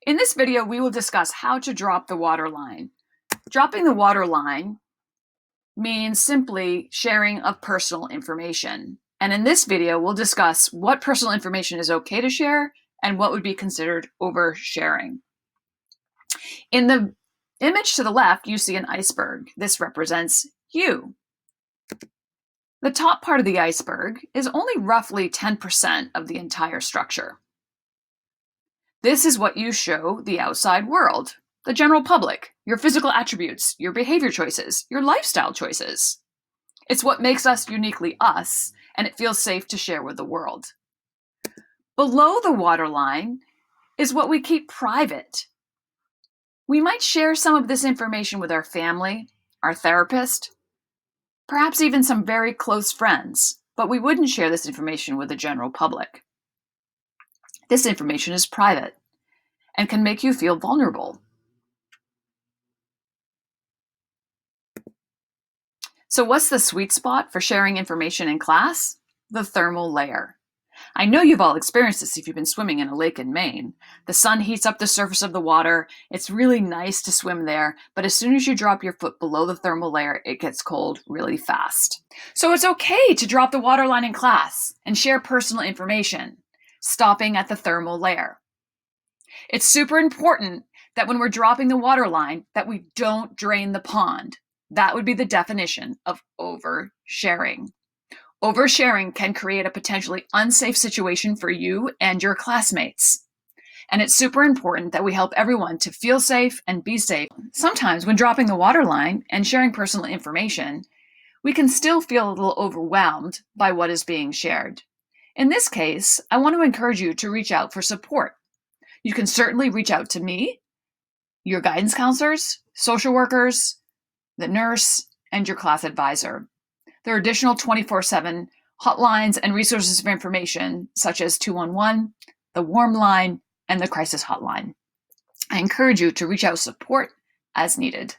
In this video, we will discuss how to drop the waterline. Dropping the waterline means simply sharing of personal information. And in this video, we'll discuss what personal information is okay to share and what would be considered oversharing. In the image to the left, you see an iceberg. This represents you. The top part of the iceberg is only roughly 10% of the entire structure. This is what you show the outside world, the general public, your physical attributes, your behavior choices, your lifestyle choices. It's what makes us uniquely us, and it feels safe to share with the world. Below the waterline is what we keep private. We might share some of this information with our family, our therapist, perhaps even some very close friends, but we wouldn't share this information with the general public. This information is private and can make you feel vulnerable. So what's the sweet spot for sharing information in class? The thermal layer. I know you've all experienced this if you've been swimming in a lake in Maine. The sun heats up the surface of the water. It's really nice to swim there, but as soon as you drop your foot below the thermal layer, it gets cold really fast. So it's okay to drop the waterline in class and share personal information, stopping at the thermal layer. It's super important that when we're dropping the waterline that we don't drain the pond. That would be the definition of oversharing. Oversharing can create a potentially unsafe situation for you and your classmates. And it's super important that we help everyone to feel safe and be safe. Sometimes when dropping the waterline and sharing personal information, we can still feel a little overwhelmed by what is being shared. In this case, I want to encourage you to reach out for support. You can certainly reach out to me, your guidance counselors, social workers, the nurse, and your class advisor. There are additional 24/7 hotlines and resources of information, such as 211, the Warm Line, and the Crisis Hotline. I encourage you to reach out for support as needed.